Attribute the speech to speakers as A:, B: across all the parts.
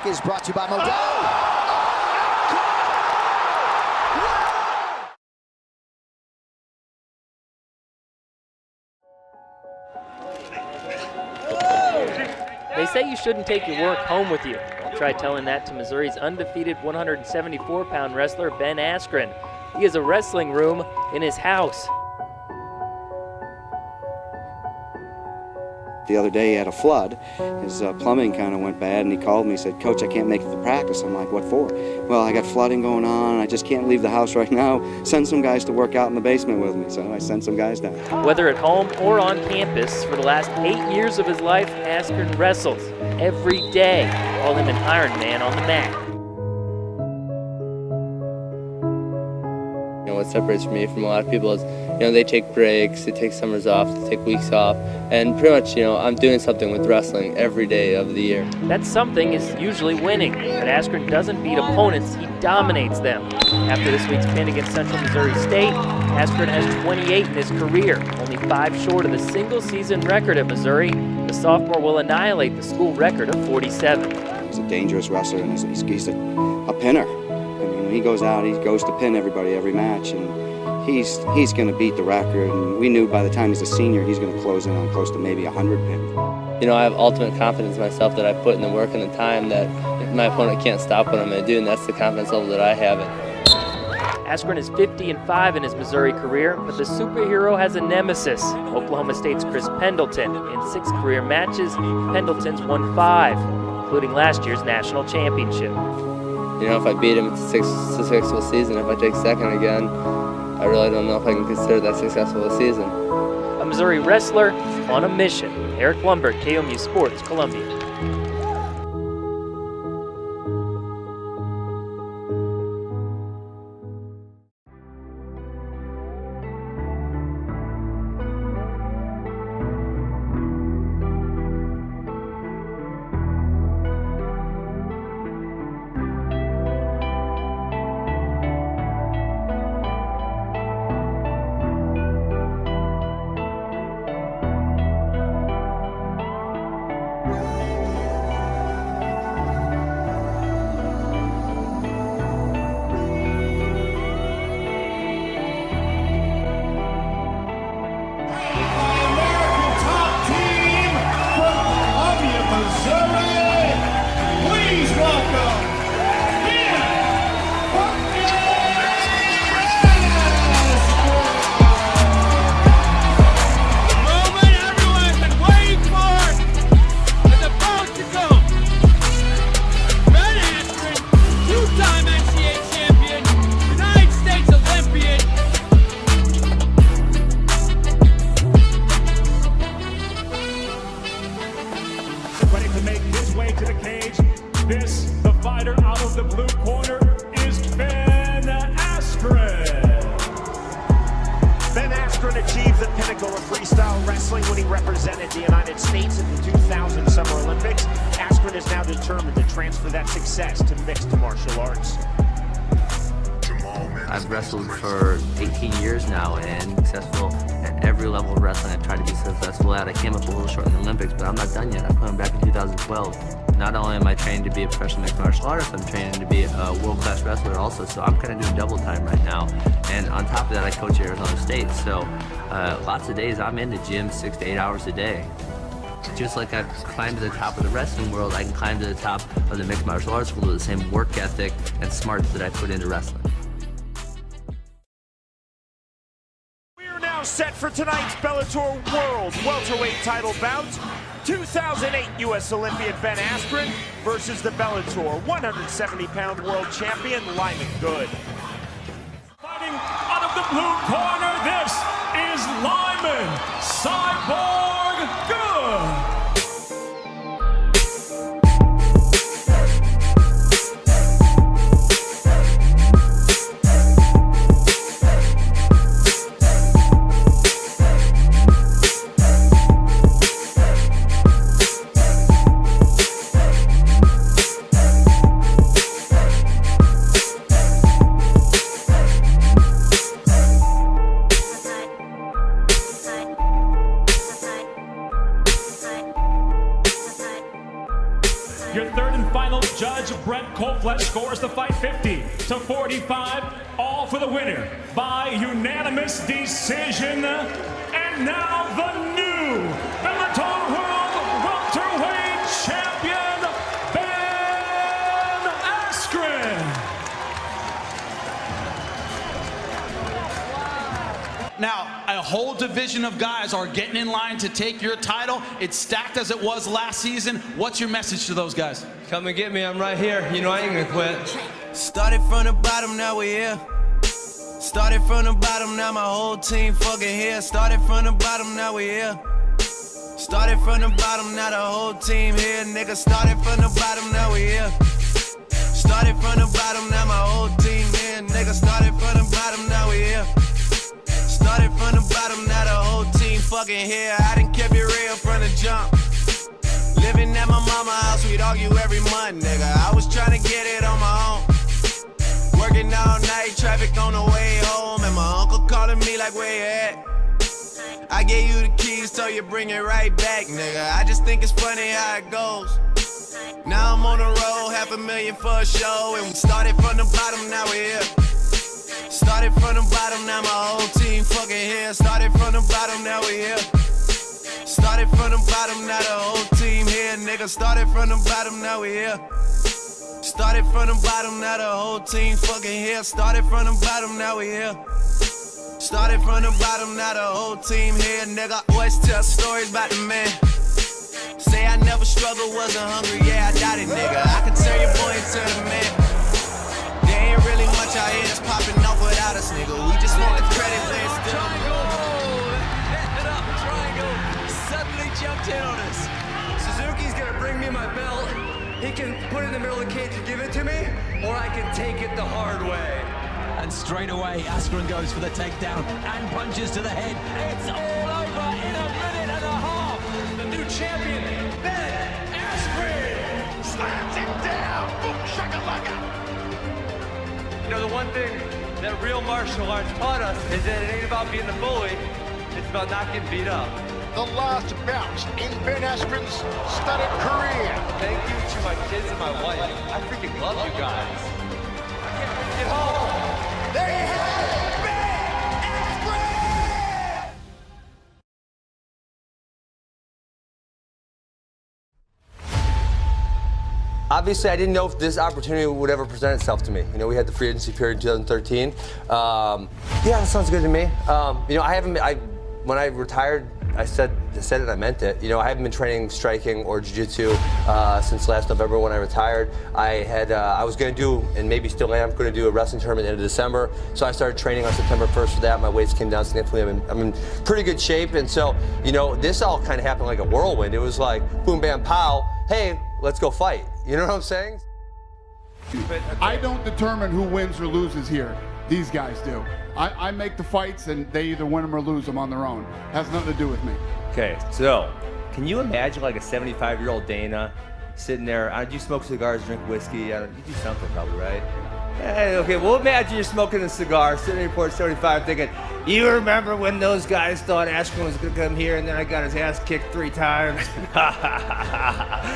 A: Talk is brought to you by Modelo.
B: They say you shouldn't take your work home with you. Try telling that to Missouri's undefeated 174-pound wrestler, Ben Askren. He has a wrestling room in his house.
C: The other day he had a flood. His plumbing kind of went bad, and he called me. He said, "Coach, I can't make it to practice." I'm like, "What for?" "Well, I got flooding going on. I just can't leave the house right now. Send some guys to work out in the basement with me." So I sent some guys down.
B: Whether at home or on campus, for the last 8 years of his life, Askren wrestles every day. Call him an Iron Man on the mat.
D: What separates me from a lot of people is, they take breaks, they take summers off, they take weeks off, and pretty much, I'm doing something with wrestling every day of the year.
B: That something is usually winning, but Askren doesn't beat opponents, he dominates them. After this week's pin against Central Missouri State, Askren has 28 in his career, only 5 short of the single-season record at Missouri. The sophomore will annihilate the school record of 47.
C: He's a dangerous wrestler, and he's a pinner. When he goes out, he goes to pin everybody every match, and he's going to beat the record. And we knew by the time he's a senior, he's going to close in on close to maybe 100 pins.
D: I have ultimate confidence in myself that I put in the work and the time that if my opponent can't stop what I'm going to do, and that's the confidence level that I have.
B: Askren is 50-5 in his Missouri career, but the superhero has a nemesis. Oklahoma State's Chris Pendleton. In 6 career matches, Pendleton's won 5, including last year's national championship.
D: If I beat him, it's a successful season. If I take second again, I really don't know if I can consider that successful a season.
B: A Missouri wrestler on a mission. Eric Lumbert, KOMU Sports, Columbia.
E: This, the fighter out of the blue corner, is Ben Askren. Ben Askren achieved the pinnacle of freestyle wrestling when he represented the United States at the 2000 Summer Olympics. Askren is now determined to transfer that success to mixed martial arts.
F: I've wrestled for 18 years now and successful at every level of wrestling I've tried to be successful at. I came up a little short in the Olympics, but I'm not done yet. I'm coming back in 2012. Not only am I trained to be a professional mixed martial artist, I'm training to be a world-class wrestler also, so I'm kind of doing double time right now. And on top of that, I coach at Arizona State, so lots of days I'm in the gym 6 to 8 hours a day. Just like I've climbed to the top of the wrestling world, I can climb to the top of the mixed martial arts world with the same work ethic and smarts that I put into wrestling.
E: Set for tonight's Bellator World Welterweight title bout. 2008 U.S. Olympian Ben Askren versus the Bellator 170-pound world champion Lyman Good. Fighting out of the blue corner, this is Lyman Cyborg Good.
G: Judge Brett Koflet scores the fight 50-45, all for the winner by unanimous decision. And now the new Bellator World Welterweight Champion, Ben Askren.
H: Now, a whole division of guys are getting in line to take your title. It's stacked as it was last season. What's your message to those guys?
D: Come and get me, I'm right here. You know I ain't gonna quit.
I: Started from the bottom, now we're here. Started from the bottom, now my whole team fucking here. Started from the bottom, now we're here. Started from the bottom, now the whole team here. Nigga, started from the bottom, now we're here. Started from the bottom, now my whole team here. Nigga, started from the bottom, now we're here. Started from the bottom, now the whole team fucking here. I done kept it real from the jump. Living at my mama's house, we'd argue every month, nigga. I was trying to get it on my own. Working all night, traffic on the way home, and my uncle calling me like, where you at? I gave you the keys, so you bring it right back, nigga. I just think it's funny how it goes. Now I'm on the road, $500,000 for a show, and we started from the bottom, now we're here. Started from the bottom, now my whole team fucking here. Started from the bottom, now we here. Started from the bottom, now the whole team here. Nigga, started from the bottom, now we here. Started from the bottom, now the whole team fucking here. Started from the bottom, now we here. Started from the bottom, now the whole team here. Nigga, always tell stories about the man. Say I never struggled, wasn't hungry, yeah, I doubt it, nigga. I can turn your boy into the man. There ain't really much out here that's popping off without us, nigga. We just want the credit where it's still.
J: Triangle suddenly jumped in on us. Suzuki's gonna bring me my belt. He can put it in the middle of the cage and give it to me, or I can take it the hard way.
K: And straight away, Askren goes for the takedown and punches to the head. It's all over in a minute and a half.
E: The new champion, Ben Askren, slams him down. Boom, shakalaka.
D: You know, the one thing that real martial arts taught us is that it ain't about being the bully, it's about not getting beat up.
E: The last bout in Ben Askren's studded career.
D: Thank you to my kids and my wife. I freaking love you guys. I can't get home.
E: There you have it, Ben Askren!
D: Obviously, I didn't know if this opportunity would ever present itself to me. You know, we had the free agency period in 2013. Yeah, that sounds good to me. You know, when I retired, I said it and I meant it. You know, I haven't been training striking or jiu-jitsu since last November when I retired. I was going to do, and maybe still am, going to do a wrestling tournament in December. So I started training on September 1st for that. My weights came down significantly. I'm in pretty good shape. And so, you know, this all kind of happened like a whirlwind. It was like, boom, bam, pow. Hey, let's go fight. You know what I'm saying?
L: I don't determine who wins or loses here. These guys do. I make the fights, and they either win them or lose them on their own. Has nothing to do with me.
M: Okay, so can you imagine like a 75-year-old Dana sitting there? Do you smoke cigars, drink whiskey? You do something probably, right? Hey, okay, well imagine you're smoking a cigar, sitting in Port 75 thinking, you remember when those guys thought Askren was gonna come here and then I got his ass kicked 3 times?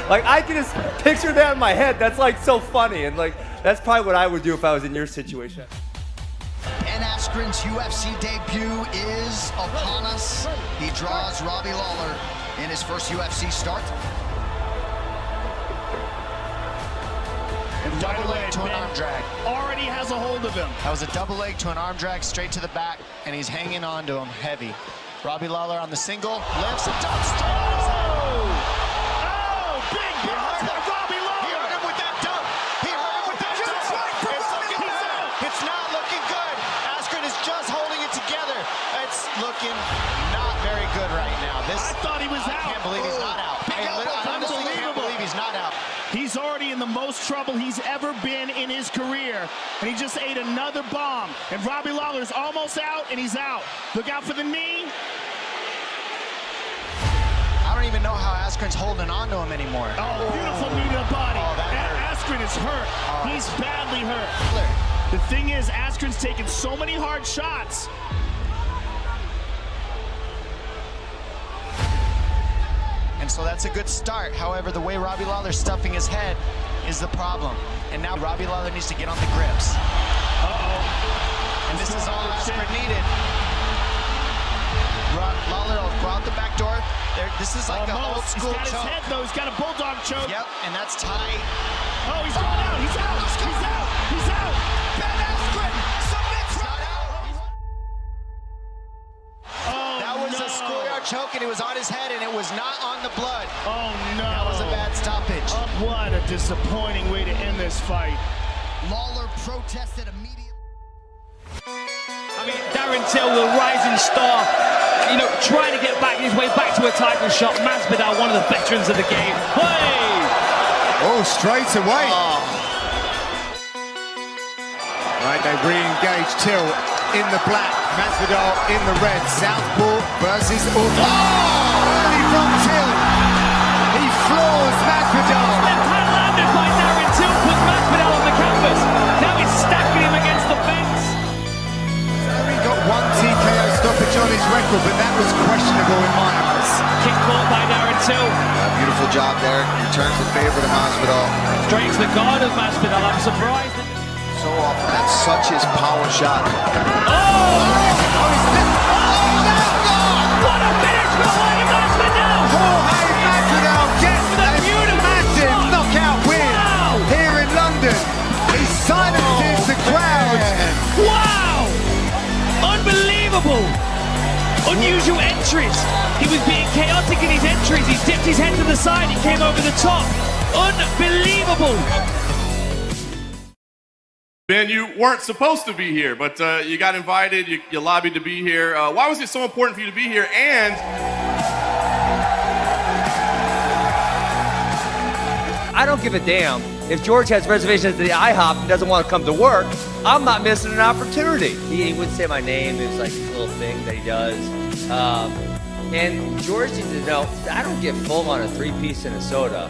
M: Like, I can just picture that in my head. That's like so funny, and like, that's probably what I would do if I was in your situation.
A: Ben Askren's UFC debut is upon us. He draws Robbie Lawler in his first UFC start. And double leg to an arm drag.
E: Already has a hold of him.
A: That was a double leg to an arm drag straight to the back, and he's hanging on to him heavy. Robbie Lawler on the single, lifts and dumps.
E: Oh, big burn by Robbie Lawler. He hurt him with that dump. He hurt him with that dump.
A: It's not looking good. Askren is just holding it together. It's looking not very good right now.
E: I thought he was out.
A: I can't believe he's not out. I honestly can't believe he's not out.
E: He's already in the most trouble he's ever been in his career, and he just ate another bomb. And Robbie Lawler's almost out, and he's out. Look out for the knee.
A: I don't even know how Askren's holding on to him anymore.
E: Oh, beautiful knee to the body. Askren is hurt. He's badly hurt. The thing is, Askren's taken so many hard shots.
A: And so that's a good start. However, the way Robbie Lawler's stuffing his head, is the problem. And now Robbie Lawler needs to get on the grips.
E: Uh-oh.
A: And this is all Askren needed. Lawler will go out the back door. This is like an old school choke.
E: He's got his head, though. He's got a bulldog choke.
A: Yep, and that's tight.
E: Oh, he's going out. He's out. He's out. He's out.
A: Ben Askren submits right out.
E: Oh,
A: That was
E: no.
A: a schoolyard choke, and it was on his head, and it was not on the blood.
E: Oh, no.
A: That was a bad stoppage.
E: What a disappointing way to end this fight.
A: Lawler protested immediately.
K: I mean, Darren Till, the rising star, you know, trying to get back his way back to a title shot. Masvidal, one of the veterans of the game. Hey!
N: Oh, straight away.
A: Oh.
N: Right, they re-engage Till in the black, Masvidal in the red. Southpaw versus Orton. Oh! Early from Till. He floors Masvidal.
K: Left hand landed by Darren Till, puts Masvidal on the canvas. Now he's stacking him against the fence.
N: He got one TKO stoppage on his record, but that was questionable in my eyes.
K: Kick caught by Darren Till.
O: Beautiful job there. Returns in favor to Masvidal.
K: Straight to the guard of Masvidal. I'm surprised.
O: So often, that's such his power shot.
K: What a finish behind Masvidal!
N: Jorge Masvidal gets a massive knockout win here in London. He silences the crowd.
K: Wow! Unbelievable! Unusual entries. He was being chaotic in his entries. He dipped his head to the side. He came over the top. Unbelievable!
P: Ben, you weren't supposed to be here, but you got invited, you lobbied to be here. Why was it so important for you to be here? And
M: I don't give a damn. If George has reservations at the IHOP and doesn't want to come to work, I'm not missing an opportunity. He wouldn't say my name. It was like this little thing that he does. And George needs to know, I don't get full on a 3-piece and a soda.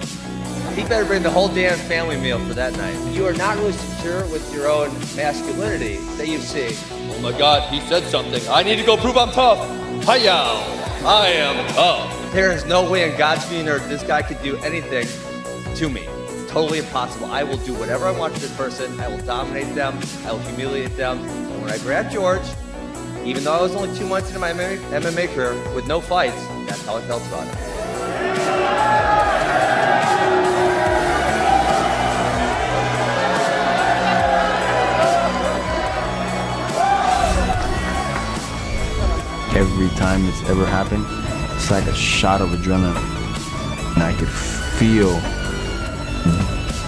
M: He better bring the whole damn family meal for that night. You are not really secure with your own masculinity that you see. Oh my God, he said something. I need to go prove I'm tough. Hi-yow, I am tough. There is no way in God's green earth this guy could do anything to me. It's totally impossible. I will do whatever I want to this person. I will dominate them. I will humiliate them. And when I grabbed George, even though I was only 2 months into my MMA career with no fights, that's how I felt about it.
Q: Every time it's ever happened, it's like a shot of adrenaline. And I could feel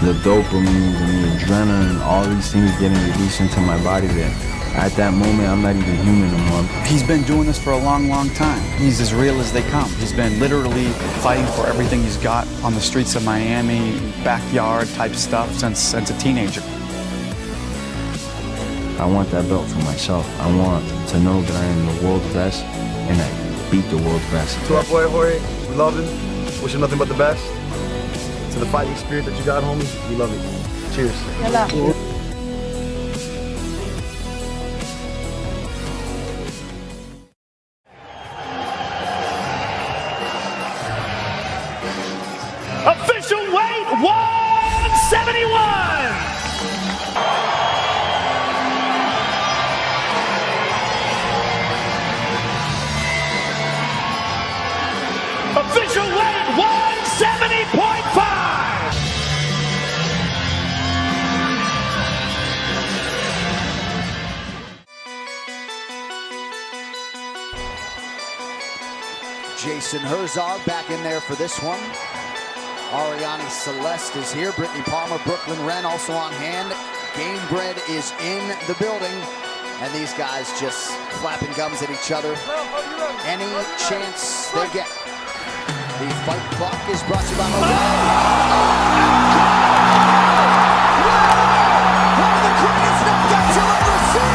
Q: the dopamine and the adrenaline, all these things getting released into my body there. At that moment, I'm not even human anymore.
R: He's been doing this for a long, long time. He's as real as they come. He's been literally fighting for everything he's got on the streets of Miami, backyard type stuff since a teenager.
Q: I want that belt for myself. I want to know that I am the world's best and I beat the world's best.
S: To our boy Jorge, we love him. Wish him nothing but the best. To the fighting spirit that you got, homie, we love you. Cheers.
T: Hello.
E: Official weight 171. Official weight 170.5.
A: Jason Herzog back in there for this one. Ariane Celeste is here. Brittany Palmer, Brooklyn Wren also on hand. Gamebred is in the building. And these guys just flapping gums at each other any chance they get. The fight clock is brought to you by one of the greatest knockouts you'll ever see!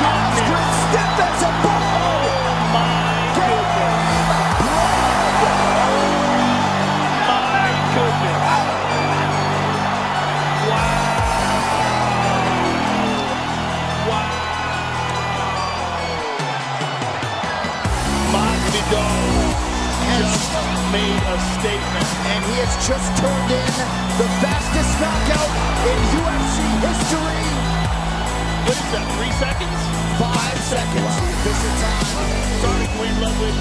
A: Askren stiff as a ball!
E: Made a statement,
A: and he has just turned in the fastest knockout in UFC history.
K: What is that, 3 seconds?
A: 5 seconds. Wow. Official time.
K: Sorry, Queen Ludwig.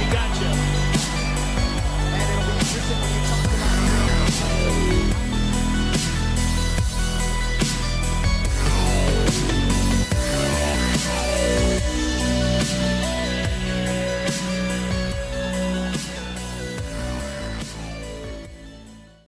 K: He got you.